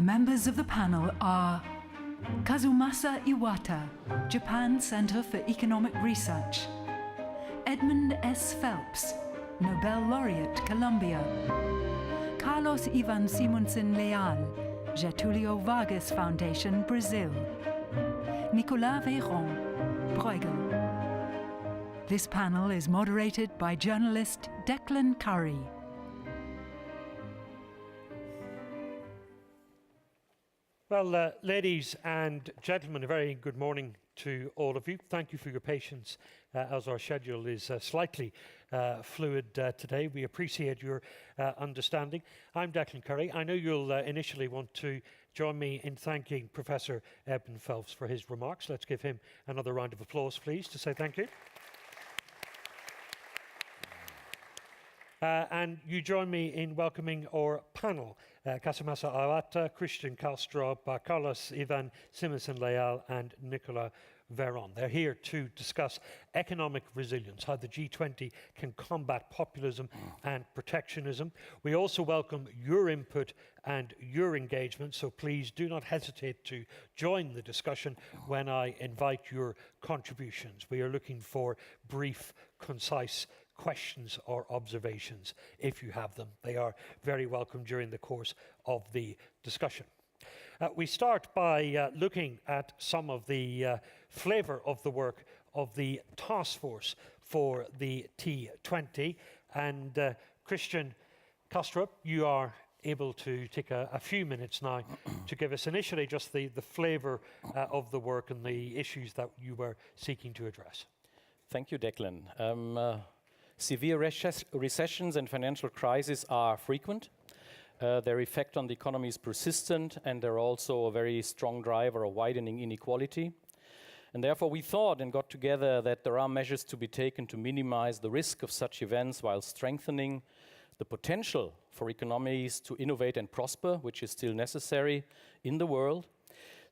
members of the panel are Kazumasa Iwata, Japan Center for Economic Research; Edmund S. Phelps, Nobel Laureate, Colombia; Carlos Ivan Simonsen Leal, Getulio Vargas Foundation, Brazil; Nicolas Véron, Bruegel. This panel is moderated by journalist Declan Curry. Well, ladies and gentlemen, a very good morning to all of you. Thank you for your patience as our schedule is slightly fluid today. We appreciate your understanding. I'm Declan Curry. I know you'll initially want to join me in thanking Professor Edmund Phelps for his remarks. Let's give him another round of applause, please, to say thank you. And you join me in welcoming our panel, Kazumasa Iwata, Christian Castro, Carlos Ivan Simonsen Leal, and Nicolas Véron. They're here to discuss economic resilience, how the G20 can combat populism and protectionism. We also welcome your input and your engagement, so please do not hesitate to join the discussion when I invite your contributions. We are looking for brief, concise questions or observations. If you have them, they are very welcome during the course of the discussion. We start by looking at some of the flavour of the work of the task force for the T20. And Christian Castro, you are able to take a few minutes now to give us initially just the flavour of the work and the issues that you were seeking to address. Thank you, Declan. Severe recessions and financial crises are frequent. Their effect on the economy is persistent, and they're also a very strong driver of widening inequality. And therefore we thought and got together that there are measures to be taken to minimize the risk of such events while strengthening the potential for economies to innovate and prosper, which is still necessary in the world.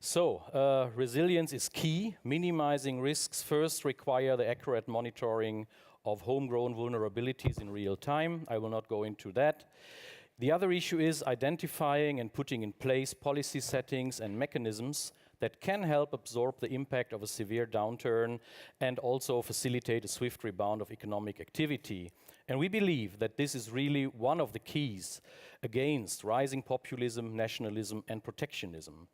So, resilience is key. Minimizing risks first require the accurate monitoring of homegrown vulnerabilities in real time. I will not go into that. The other issue is identifying and putting in place policy settings and mechanisms that can help absorb the impact of a severe downturn and also facilitate a swift rebound of economic activity. And we believe that this is really one of the keys against rising populism, nationalism, and protectionism.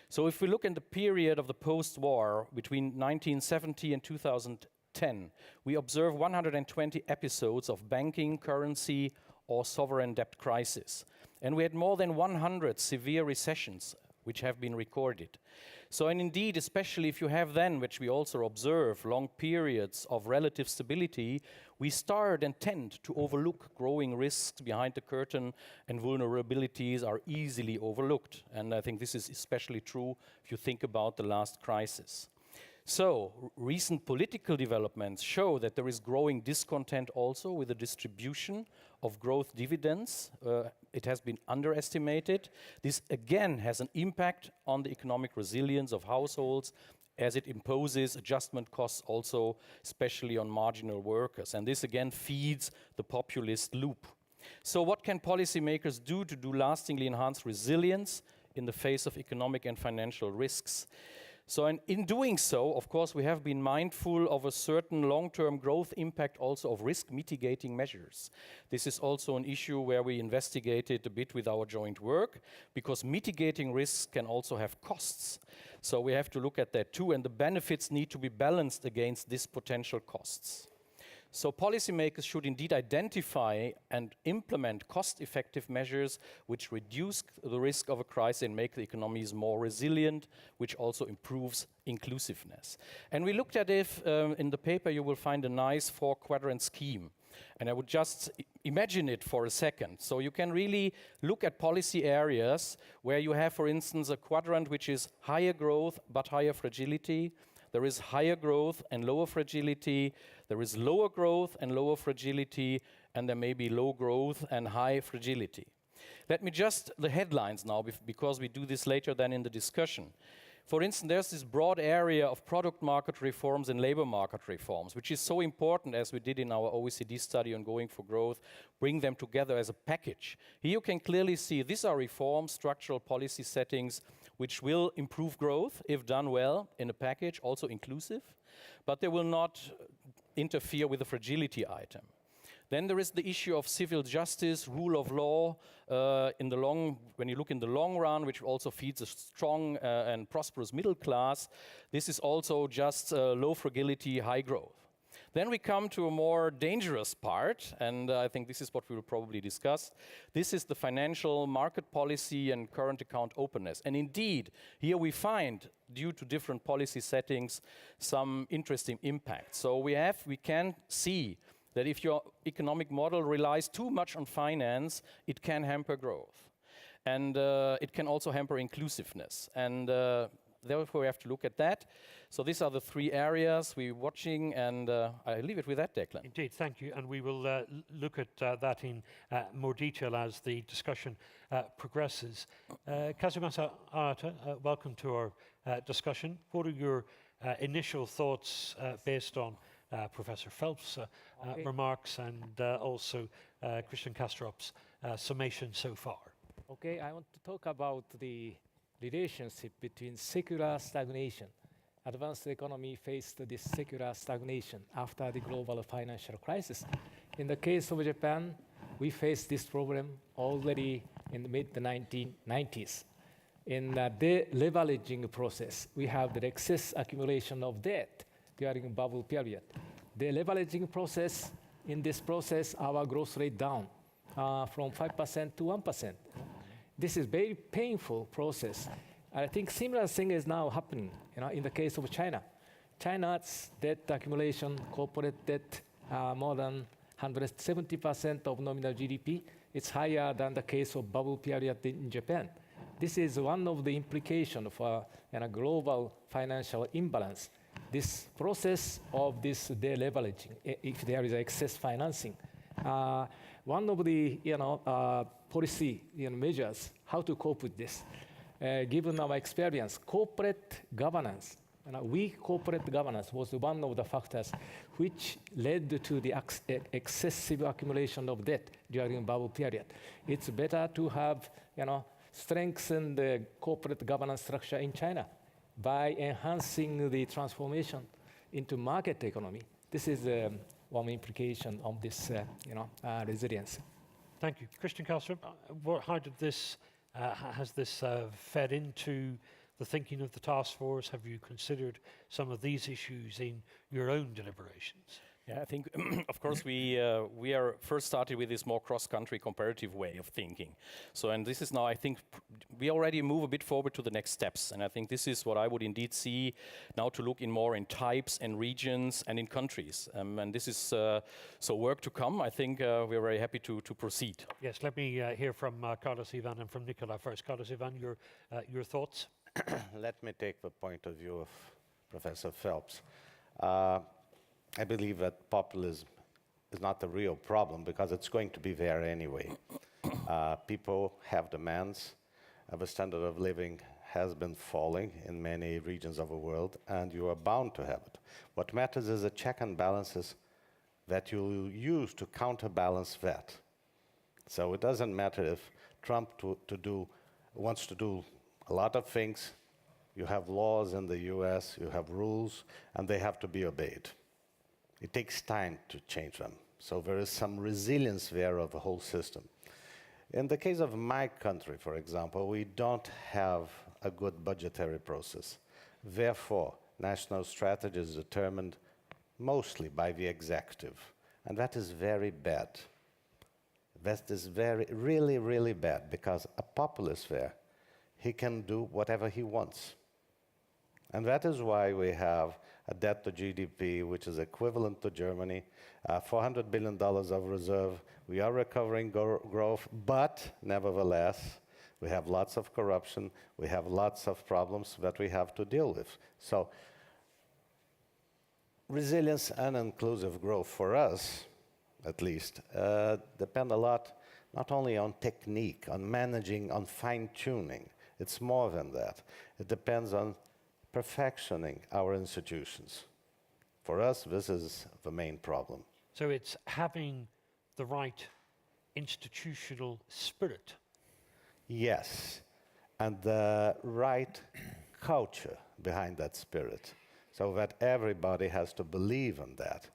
So if we look in the period of the post-war between 1970 and 2010, we observe 120 episodes of banking, currency, or sovereign debt crisis. And we had more than 100 severe recessions which have been recorded. So, and indeed, especially if you have then, which we also observe, long periods of relative stability, we start and tend to overlook growing risks behind the curtain, and vulnerabilities are easily overlooked. And I think this is especially true if you think about the last crisis. So, recent political developments show that there is growing discontent also with the distribution of growth dividends. It has been underestimated. This again has an impact on the economic resilience of households as it imposes adjustment costs also, especially on marginal workers. And this again feeds the populist loop. So what can policymakers do to lastingly enhance resilience in the face of economic and financial risks? So in doing so, of course, we have been mindful of a certain long-term growth impact also of risk mitigating measures. This is also an issue where we investigated a bit with our joint work, because mitigating risks can also have costs. So we have to look at that too, and the benefits need to be balanced against these potential costs. So policymakers should indeed identify and implement cost-effective measures which reduce the risk of a crisis and make the economies more resilient, which also improves inclusiveness. And we looked at it in the paper. You will find a nice 4-quadrant scheme. And I would just imagine it for a second. So you can really look at policy areas where you have, for instance, a quadrant which is higher growth but higher fragility. There is higher growth and lower fragility. There is lower growth and lower fragility. And there may be low growth and high fragility. Let me just the headlines now, because we do this later than in the discussion. For instance, there's this broad area of product market reforms and labor market reforms, which is so important, as we did in our OECD study on Going for Growth, bring them together as a package. Here you can clearly see these are reforms, structural policy settings, which will improve growth if done well in a package, also inclusive, but they will not interfere with the fragility item. Then there is the issue of civil justice, rule of law, when you look in the long run, which also feeds a strong and prosperous middle class. This is also just low fragility, high growth. Then we come to a more dangerous part, and I think this is what we will probably discuss. This is the financial market policy and current account openness. And indeed, here we find, due to different policy settings, some interesting impacts. So we can see that if your economic model relies too much on finance, it can hamper growth. And it can also hamper inclusiveness. And therefore, we have to look at that. So these are the three areas we're watching, and I leave it with that, Declan. Indeed, thank you. And we will look at that in more detail as the discussion progresses. Kazumasa Iwata, welcome to our discussion. What are your initial thoughts based on Professor Phelps' remarks and also Christian Kastrop's summation so far? Okay, I want to talk about the relationship between secular stagnation. Advanced economy faced this secular stagnation after the global financial crisis. In the case of Japan, we faced this problem already in the mid-1990s. In the deleveraging process, we have the excess accumulation of debt during bubble period. The leveraging process, in this process, our growth rate down from 5% to 1%. This is very painful process. I think similar thing is now happening, in the case of China. China's debt accumulation, corporate debt, more than 170% of nominal GDP. It's higher than the case of bubble period in Japan. This is one of the implications for a global financial imbalance. This process of this deleveraging, if there is excess financing, one of the policy measures how to cope with this. Given our experience, corporate governance, weak corporate governance was one of the factors which led to the excessive accumulation of debt during bubble period. It's better to have strengthen the corporate governance structure in China by enhancing the transformation into market economy. This is one implication of this, resilience. Thank you. Christian Kastrup, how did this, has this fed into the thinking of the task force? Have you considered some of these issues in your own deliberations? Yeah, I think, of course, we are first started with this more cross-country comparative way of thinking. So, and this is now, I think, we already move a bit forward to the next steps. And I think this is what I would indeed see now to look in more in types and regions and in countries. And this is, so work to come. I think we're very happy to proceed. Yes, let me hear from Carlos Ivan and from Nicolas first. Carlos Ivan, your thoughts? Let me take the point of view of Professor Phelps. I believe that populism is not the real problem because it's going to be there anyway. People have demands. The standard of living has been falling in many regions of the world, and you are bound to have it. What matters is the check and balances that you use to counterbalance that. So it doesn't matter if Trump wants to do a lot of things. You have laws in the US, you have rules, and they have to be obeyed. It takes time to change them. So there is some resilience there of the whole system. In the case of my country, for example, we don't have a good budgetary process. Therefore, national strategy is determined mostly by the executive. And that is very bad. That is really, really bad, because a populist there, he can do whatever he wants. And that is why we have a debt to GDP, which is equivalent to Germany, $400 billion of reserve. We are recovering growth, but nevertheless, we have lots of corruption. We have lots of problems that we have to deal with. So resilience and inclusive growth for us, at least, depend a lot, not only on technique, on managing, on fine-tuning. It's more than that. It depends on perfectioning our institutions. For us, this is the main problem. So it's having the right institutional spirit. Yes, and the right culture behind that spirit, so that everybody has to believe in that.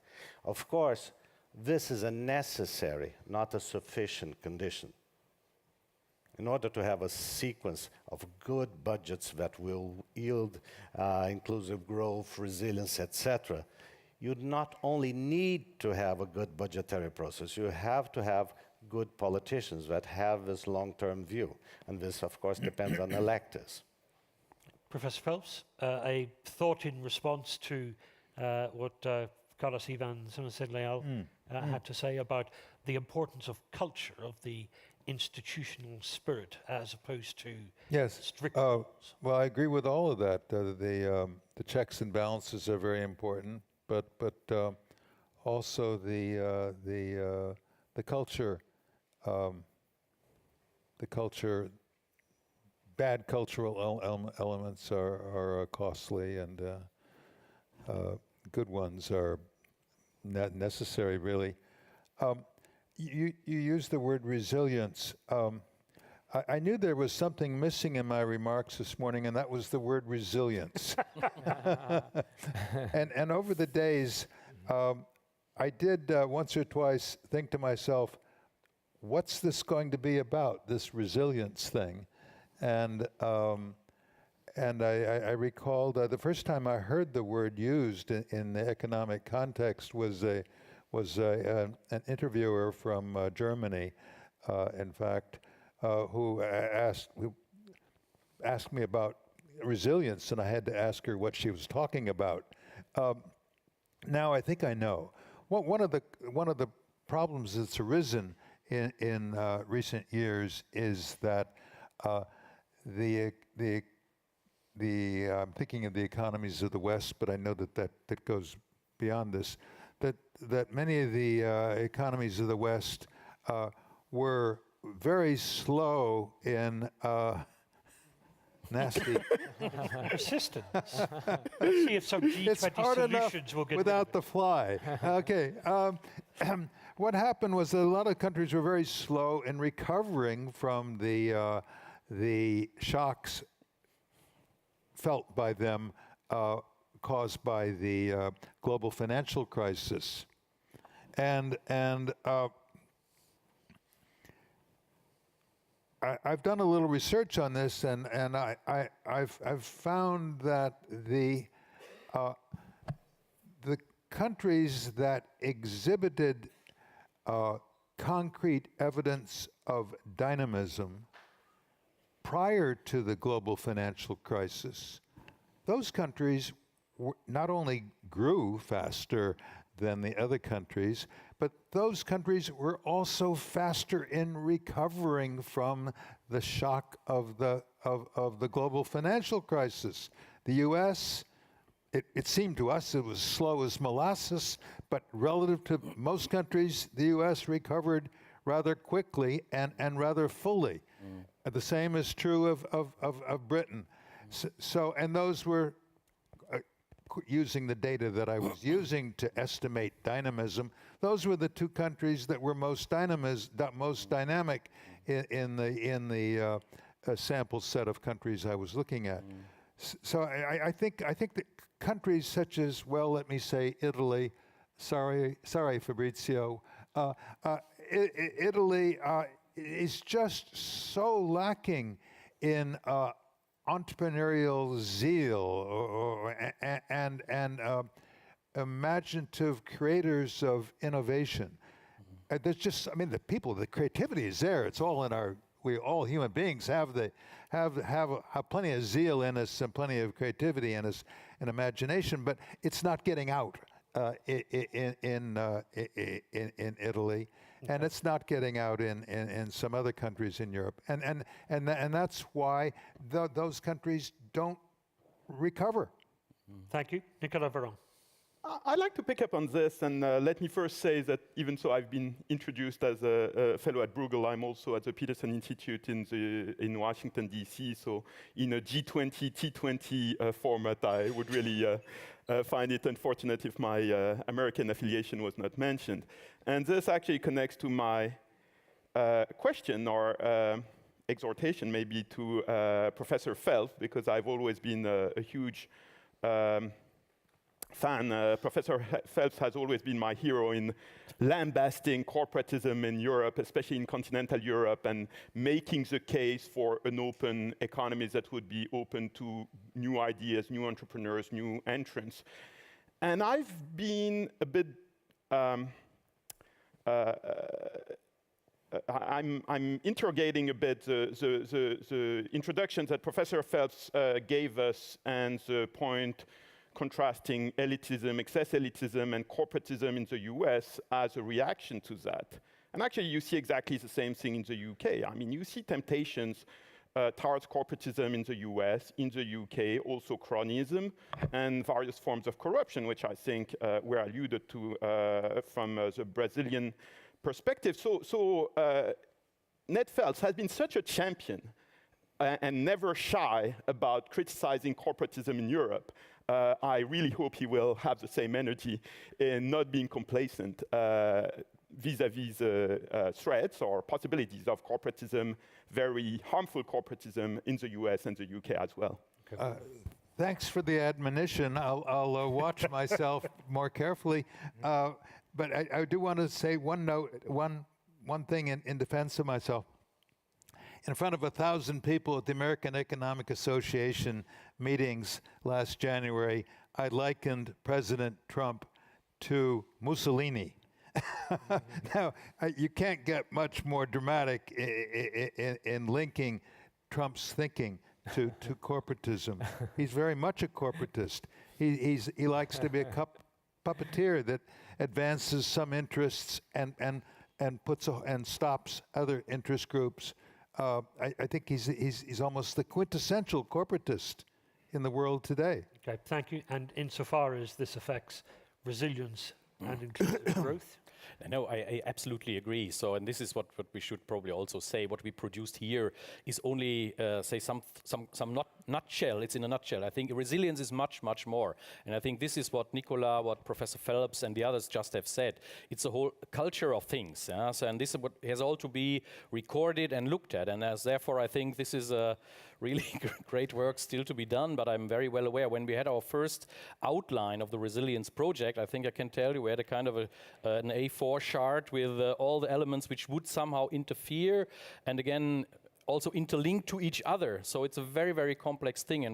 Of course, this is a necessary, not a sufficient condition. In order to have a sequence of good budgets that will yield inclusive growth, resilience, etc., you not only need to have a good budgetary process, you have to have good politicians that have this long-term view. And this, of course, depends on electors. Professor Phelps, a thought in response to what Carlos Ivan Simonsen Leal had to say about the importance of culture, of the institutional spirit, as opposed to strict rules. Well, I agree with all of that. The checks and balances are very important, but also the culture. The culture, bad cultural elements are costly, and good ones are not necessary, really. You used the word resilience. I knew there was something missing in my remarks this morning, and that was the word resilience. and over the days, I did once or twice think to myself, what's this going to be about, this resilience thing? And I recalled the first time I heard the word used in the economic context was an interviewer from Germany, in fact, who asked me about resilience, and I had to ask her what she was talking about. Now I think I know. One of the problems that's arisen in recent years is that I'm thinking of the economies of the West, but I know that goes beyond this. That many of the economies of the West were very slow in nasty. Persistence. Let's see if some G20 It's hard solutions will get without the fly. Okay. What happened was that a lot of countries were very slow in recovering from the shocks felt by them caused by the global financial crisis. And I've done a little research on this, and I've found that the countries that exhibited concrete evidence of dynamism prior to the global financial crisis, those countries not only grew faster than the other countries, but those countries were also faster in recovering from the shock of the global financial crisis. The U.S., it seemed to us it was slow as molasses, but relative to most countries, the U.S. recovered rather quickly and rather fully. The same is true of Britain. So, and those were, using the data that I was using to estimate dynamism, those were the two countries that were most dynamic in the sample set of countries I was looking at. So I think that countries such as, well, let me say Italy, sorry Fabrizio, Italy is just so lacking in entrepreneurial zeal and imaginative creators of innovation. There's just, I mean, the creativity is there. It's all in we all human beings have plenty of zeal in us and plenty of creativity in us and imagination, but it's not getting out in Italy. Okay. And it's not getting out in some other countries in Europe, and that's why those countries don't recover. Thank you, Nicolas Véron. I'd like to pick up on this, and let me first say that even so I've been introduced as a fellow at Bruegel, I'm also at the Peterson Institute in Washington, D.C., so in a G20, T20 format, I would really find it unfortunate if my American affiliation was not mentioned. And this actually connects to my question or exhortation maybe to Professor Phelps, because I've always been a huge fan. Professor Phelps has always been my hero in lambasting corporatism in Europe, especially in continental Europe, and making the case for an open economy that would be open to new ideas, new entrepreneurs, new entrants. And I've been a bit I'm interrogating a bit the introduction that Professor Phelps gave us, and the point contrasting elitism, excess elitism, and corporatism in the US as a reaction to that. And actually, you see exactly the same thing in the UK. I mean, you see temptations towards corporatism in the US, in the UK, also cronyism, and various forms of corruption, which I think were alluded to from the Brazilian perspective. So Ned Phelps has been such a champion and never shy about criticizing corporatism in Europe. I really hope he will have the same energy in not being complacent vis-à-vis threats or possibilities of corporatism, very harmful corporatism in the US and the UK as well. Thanks for the admonition. I'll watch myself more carefully. But I do want to say one thing in defense of myself. In front of 1,000 people at the American Economic Association meetings last January, I likened President Trump to Mussolini. Now, you can't get much more dramatic in linking Trump's thinking to corporatism. He's very much a corporatist. He likes to be a puppeteer that advances some interests and puts and stops other interest groups. I think he's almost the quintessential corporatist in the world today. Okay, thank you. And insofar as this affects resilience and inclusive growth? No, I absolutely agree. So, and this is what we should probably also say. What we produced here is only, say, some nutshell. It's in a nutshell. I think resilience is much, much more. And I think this is what Nicolas, what Professor Phelps and the others just have said. It's a whole culture of things. Yeah? So, and this is what has all to be recorded and looked at. And as therefore, I think this is a really great work still to be done. But I'm very well aware when we had our first outline of the resilience project, I think I can tell you we had a kind of an A4 chart with all the elements which would somehow interfere and again also interlink to each other. So it's a very, very complex thing. And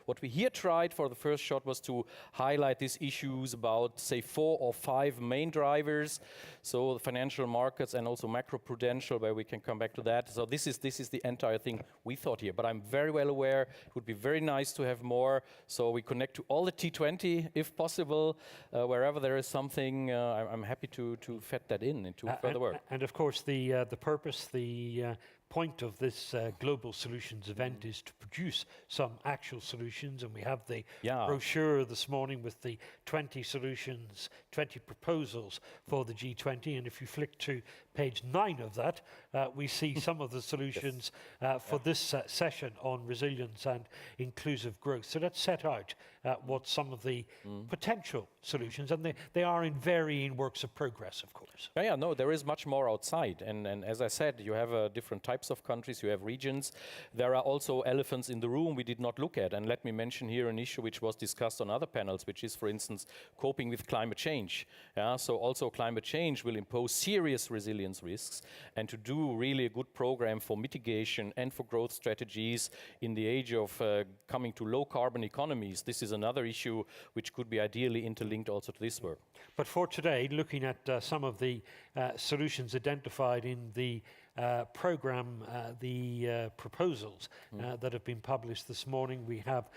what we here tried for the first shot was to highlight these issues about, say, 4 or 5 main drivers. So the financial markets and also macroprudential, where we can come back to that. So this is the entire thing we thought here. But I'm very well aware it would be very nice to have more. So we connect to all the T20 if possible. Wherever there is something, I'm happy to fit that into further work. And of course, the purpose, the point of this Global Solutions event is to produce some actual solutions, and we have the brochure this morning with the 20 solutions, 20 proposals for the G20, and if you flick to page 9 of that, we see some of the solutions for this session on resilience and inclusive growth. So let's set out what some of the potential solutions, and they are in varying works of progress, of course. No, there is much more outside, and as I said, you have different types of countries, you have regions. There are also elephants in the room we did not look at, and let me mention here an issue which was discussed on other panels, which is, for instance, coping with climate change. So also climate change will impose serious resilience risks, and to do really a good program for mitigation and for growth strategies in the age of coming to low carbon economies, this is another issue which could be ideally interlinked also to this work. But for today, looking at some of the solutions identified in the program, the proposals that have been published this morning, we have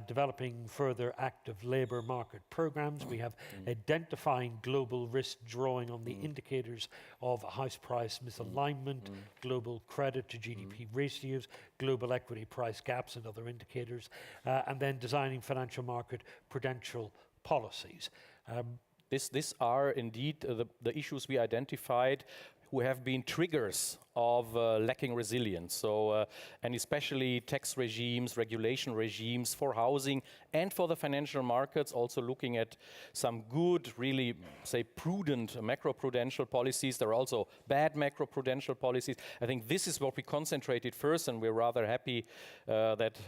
developing further active labour market programs. We have identifying global risk, drawing on the indicators of house price misalignment, global credit to GDP ratios, global equity price gaps and other indicators, and then designing financial market prudential policies. These are indeed the issues we identified who have been triggers of lacking resilience. So, and especially tax regimes, regulation regimes for housing and for the financial markets, also looking at some good, really, say, prudent macroprudential policies. There are also bad macroprudential policies. I think this is what we concentrated first, and we're rather happy that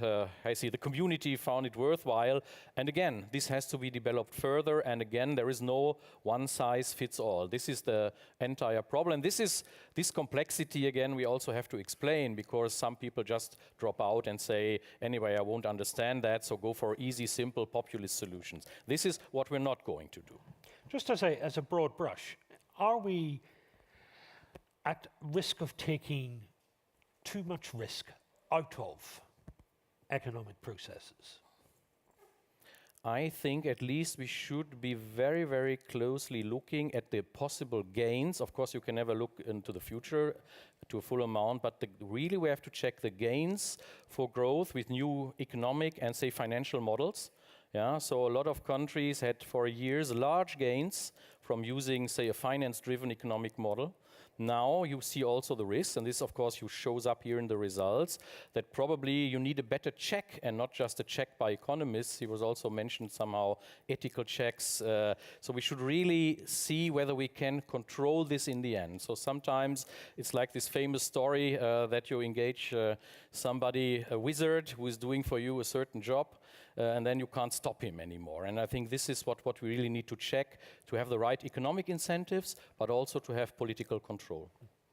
I see the community found it worthwhile. And again, this has to be developed further, and again, there is no one size fits all. This is the entire problem. This complexity, again, we also have to explain, because some people just drop out and say, anyway, I won't understand that, so go for easy, simple, populist solutions. This is what we're not going to do. Just as a broad brush, are we at risk of taking too much risk out of economic processes? I think at least we should be very, very closely looking at the possible gains. Of course, you can never look into the future to a full amount, but really we have to check the gains for growth with new economic and, say, financial models. Yeah, so a lot of countries had for years large gains from using, say, a finance-driven economic model. Now you see also the risks, and this, of course, shows up here in the results, that probably you need a better check, and not just a check by economists. He was also mentioned somehow ethical checks. So we should really see whether we can control this in the end. So sometimes it's like this famous story that you engage somebody, a wizard, who is doing for you a certain job, and then you can't stop him anymore. And I think this is what we really need to check, to have the right economic incentives, but also to have political control.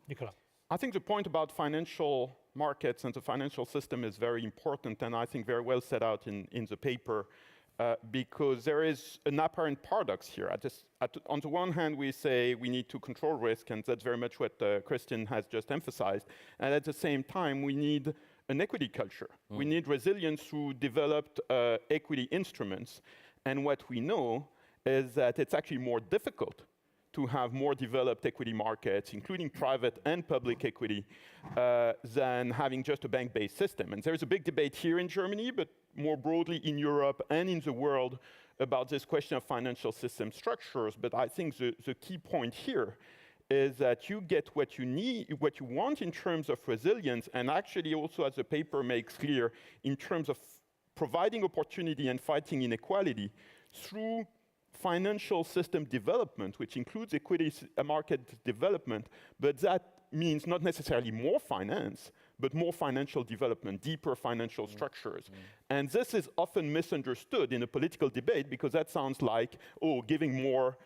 Nicolas. I think the point about financial markets and the financial system is very important, and I think very well set out in the paper, because there is an apparent paradox here. On the one hand, we say we need to control risk, and that's very much what Christian has just emphasized. And at the same time, we need an equity culture. We need resilience through developed equity instruments. And what we know is that it's actually more difficult to have more developed equity markets, including private and public equity, than having just a bank-based system. And there's a big debate here in Germany, but more broadly in Europe and in the world, about this question of financial system structures. But I think the key point here is that you get what you need, what you want in terms of resilience, and actually also, as the paper makes clear, in terms of providing opportunity and fighting inequality through financial system development, which includes equity market development, but that means not necessarily more finance, but more financial development, deeper financial structures. And this is often misunderstood in a political debate, because that sounds like, oh, giving more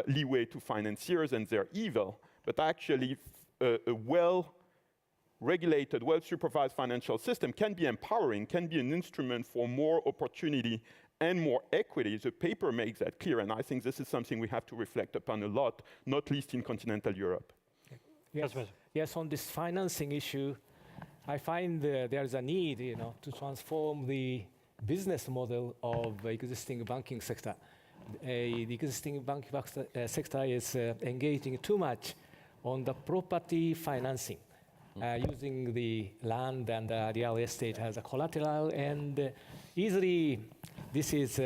leeway to financiers and they're evil. But actually, a well-regulated, well-supervised financial system can be empowering, can be an instrument for more opportunity and more equity. The paper makes that clear, and I think this is something we have to reflect upon a lot, not least in continental Europe. Yes, on this financing issue, I find there's a need, to transform the business model of existing banking sector. The existing banking sector is engaging too much on the property financing, using the land and real estate as a collateral, and easily this is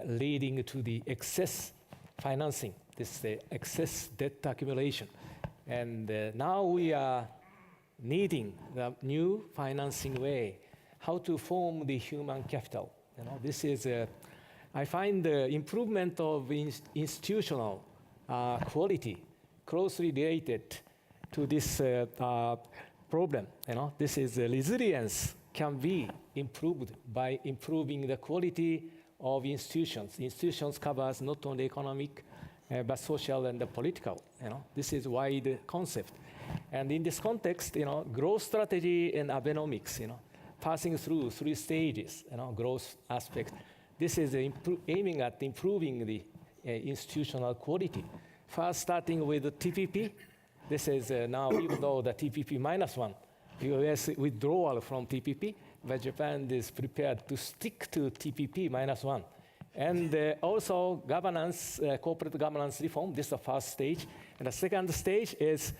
leading to the excess financing, this excess debt accumulation. And now we are needing the new financing way, how to form the human capital. This is I find the improvement of institutional quality closely related to this problem. This is resilience can be improved by improving the quality of institutions. Institutions covers not only economic, but social and political. This is wide concept. And in this context, growth strategy and Abenomics, passing through 3 stages, growth aspect. This is aiming at improving the institutional quality. First, starting with the TPP. This is now, even though the TPP -1, US withdrawal from TPP, but Japan is prepared to stick to TPP -1. And also governance, corporate governance reform. This is the first stage. And the second stage is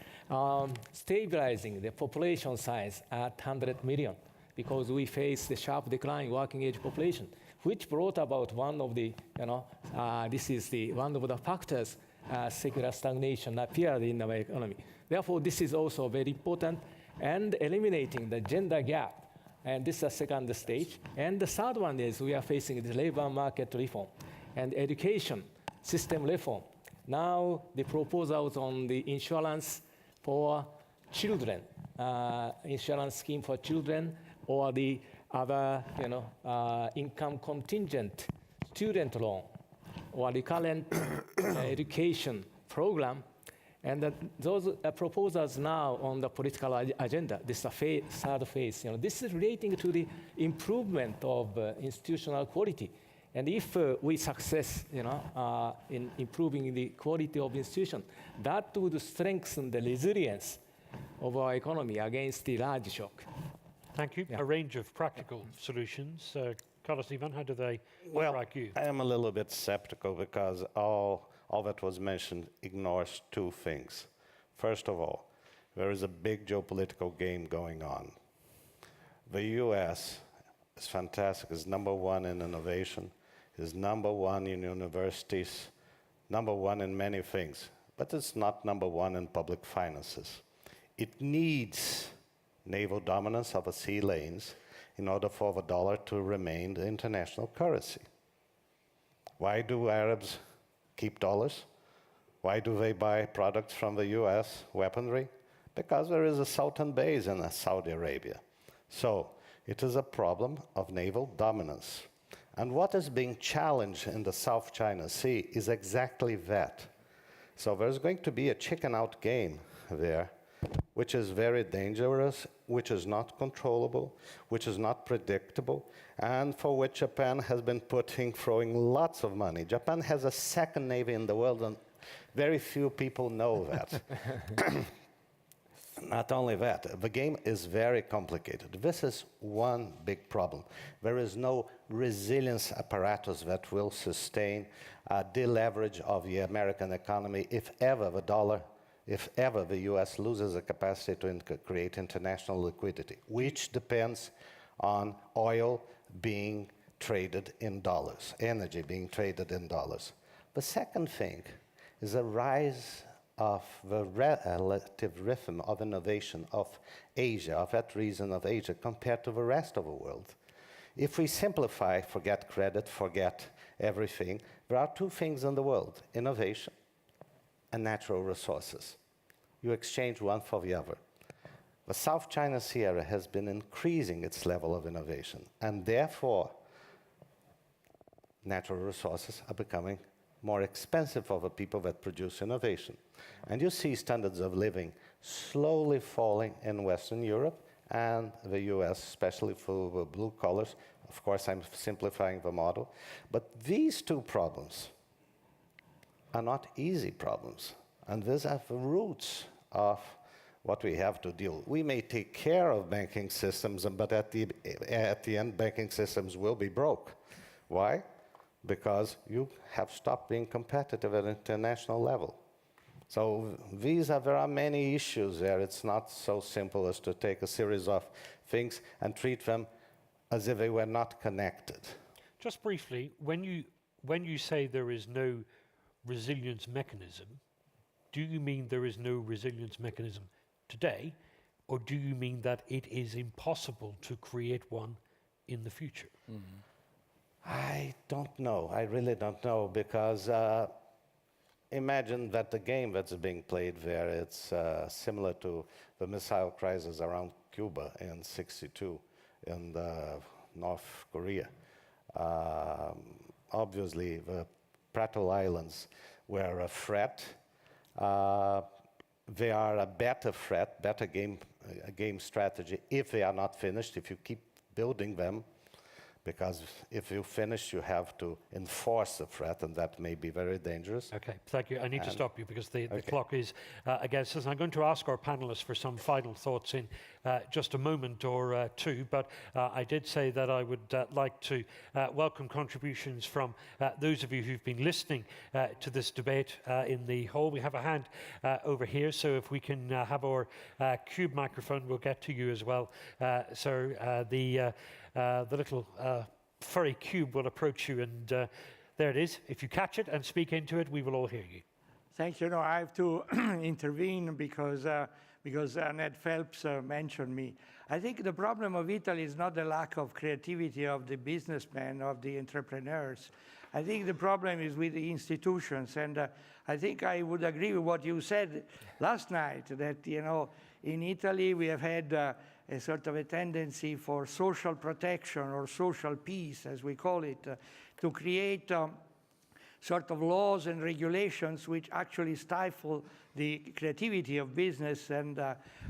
stabilizing the population size at 100 million, because we face the sharp decline working age population. which brought about one of the, this is the one of the factors secular stagnation appeared in our economy. Therefore, this is also very important, and eliminating the gender gap. And this is the second stage. And the third one is we are facing the labor market reform and education system reform. Now, the proposals on the insurance for children, insurance scheme for children, or the other, income contingent student loan, or the current education program, and those proposals now on the political agenda. This is the third phase. This is relating to the improvement of institutional quality. And if we success, in improving the quality of institution, that would strengthen the resilience of our economy against the large shock. Thank you. Yeah. A range of practical solutions. Carlos, Ivan, how do they Well, strike you? I am a little bit skeptical because all that was mentioned ignores two things. First of all, there is a big geopolitical game going on. The US is fantastic, is number one in innovation, is number one in universities, number one in many things, but it's not number one in public finances. It needs naval dominance of the sea lanes in order for the dollar to remain the international currency. Why do Arabs keep dollars? Why do they buy products from the US, weaponry? Because there is a Sultan base in Saudi Arabia. So it is a problem of naval dominance. And what is being challenged in the South China Sea is exactly that. So there's going to be a chicken-out game there, which is very dangerous, which is not controllable, which is not predictable, and for which Japan has been throwing lots of money. Japan has a second navy in the world, and very few people know that. Not only that, the game is very complicated. This is one big problem. There is no resilience apparatus that will sustain deleverage of the American economy if ever the US loses the capacity to create international liquidity, which depends on oil being traded in dollars, energy being traded in dollars. The second thing is a rise of the relative rhythm of innovation of Asia, of that reason of Asia, compared to the rest of the world. If we simplify, forget credit, forget everything, there are two things in the world: innovation and natural resources. You exchange one for the other. The South China Sea area has been increasing its level of innovation, and therefore natural resources are becoming more expensive for the people that produce innovation. And you see standards of living slowly falling in Western Europe and the US, especially for the blue collars. Of course, I'm simplifying the model. But these two problems are not easy problems. And these are the roots of what we have to deal. We may take care of banking systems, but at the end, banking systems will be broke. Why? Because you have stopped being competitive at an international level. So there are many issues there. It's not so simple as to take a series of things and treat them as if they were not connected. Just briefly, when you say there is no resilience mechanism, do you mean there is no resilience mechanism today, or do you mean that it is impossible to create one in the future? Mm-hmm. I don't know. I really don't know, because imagine that the game that's being played there, it's similar to the missile crisis around Cuba in '62 in North Korea. Obviously, the Prato Islands were a threat. They are a better threat, better game strategy if they are not finished, if you keep building them. Because if you finish, you have to enforce the threat, and that may be very dangerous. Okay, thank you. I need to stop you because the clock is against us. I'm going to ask our panelists for some final thoughts in just a moment or two, but I did say that I would like to welcome contributions from those of you who've been listening to this debate in the hall. We have a hand over here, so if we can have our cube microphone, we'll get to you as well. The little furry cube will approach you, and there it is. If you catch it and speak into it, we will all hear you. Thank you. No, I have to intervene because Ned Phelps mentioned me. I think the problem of Italy is not the lack of creativity of the businessmen, of the entrepreneurs. I think the problem is with the institutions, and I think I would agree with what you said last night, that, you know, in Italy we have had a sort of a tendency for social protection or social peace, as we call it, to create sort of laws and regulations which actually stifle the creativity of business. And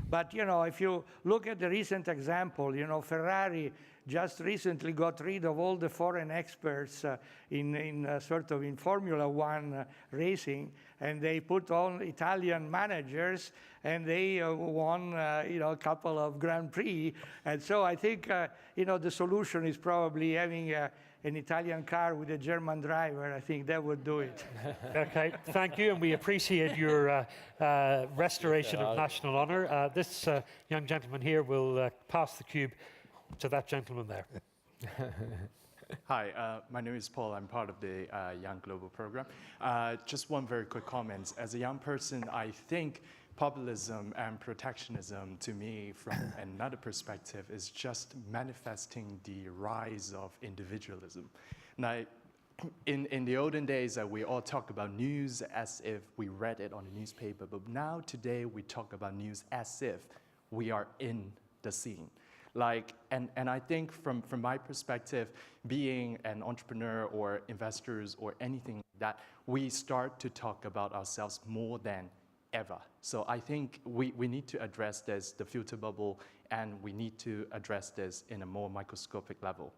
but, you know, if you look at the recent example, you know, Ferrari just recently got rid of all the foreign experts in Formula One racing, and they put on Italian managers, and they won, you know, a couple of Grand Prix. And so I think, you know, the solution is probably having an Italian car with a German driver. I think that would do it. Okay, thank you, and we appreciate your restoration of national honour. This young gentleman here will pass the cube to that gentleman there. Hi, my name is Paul. I'm part of the Young Global program. Just one very quick comment. As a young person, I think populism and protectionism, to me, from another perspective, is just manifesting the rise of individualism. Now, in the olden days, we all talk about news as if we read it on a newspaper, but now today we talk about news as if we are in the scene. Like, and I think from my perspective, being an entrepreneur or investors or anything like that, we start to talk about ourselves more than ever. So I think we need to address this, the filter bubble, and we need to address this in a more microscopic level.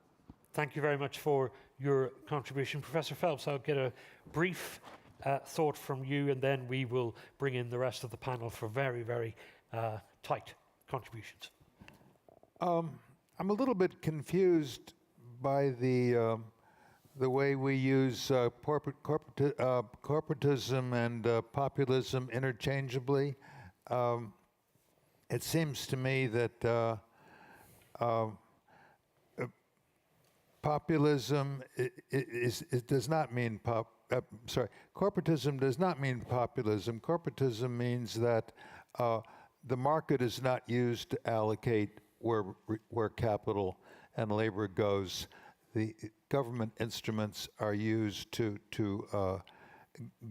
Thank you very much for your contribution. Professor Phelps, I'll get a brief thought from you, and then we will bring in the rest of the panel for very, very tight contributions. I'm a little bit confused by the way we use corporatism and populism interchangeably. It seems to me that populism does not mean corporatism does not mean populism. Corporatism means that the market is not used to allocate where capital and labor goes. The government instruments are used to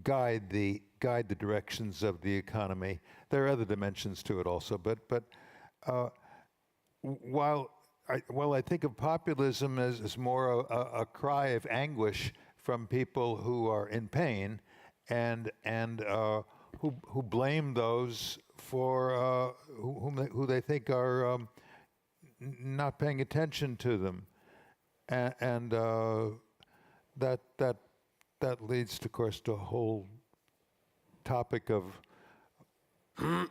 guide the directions of the economy. There are other dimensions to it also, but while I think of populism as more a cry of anguish from people who are in pain and who blame those for who they think are not paying attention to them, and that leads, of course, to a whole topic of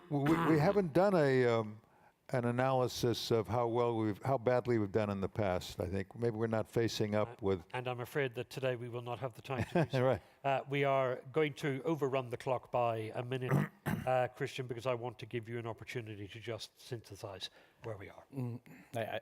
we haven't done an analysis of how badly we've done in the past. I think maybe we're not facing up with. And I'm afraid that today we will not have the time to do so. Right. We are going to overrun the clock by a minute, Christian, because I want to give you an opportunity to just synthesize where we are.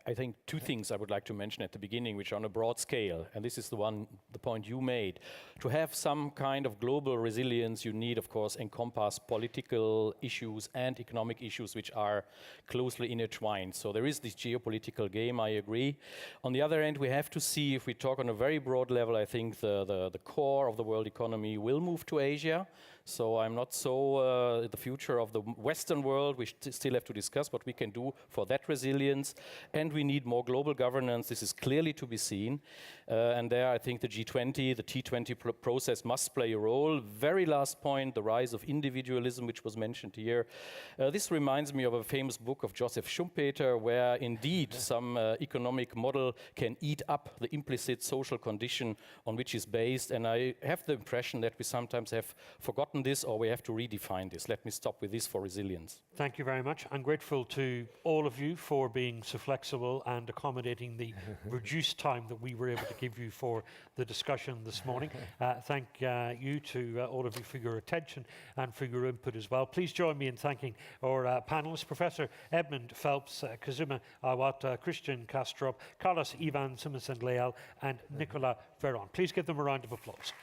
I think two things I would like to mention at the beginning, which are on a broad scale, and this is the point you made. To have some kind of global resilience, you need, of course, encompass political issues and economic issues which are closely intertwined. So there is this geopolitical game, I agree. On the other hand, we have to see, if we talk on a very broad level, I think the core of the world economy will move to Asia. So I'm not so the future of the Western world. We still have to discuss what we can do for that resilience. And we need more global governance. This is clearly to be seen. And there, I think the G20, the T20 process must play a role. Very last point, the rise of individualism, which was mentioned here. This reminds me of a famous book of Joseph Schumpeter, where indeed some economic model can eat up the implicit social condition on which it's based. And I have the impression that we sometimes have forgotten this, or we have to redefine this. Let me stop with this for resilience. Thank you very much. I'm grateful to all of you. you for being so flexible and accommodating the reduced time that we were able to give you for the discussion this morning. Thank you to all of you for your attention and for your input as well. Please join me in thanking our panelists, Professor Edmund Phelps, Kazuma Iwata, Christian Kastrup, Carlos Ivan Simonsen Leal, and Nicolas Véron. Please give them a round of applause.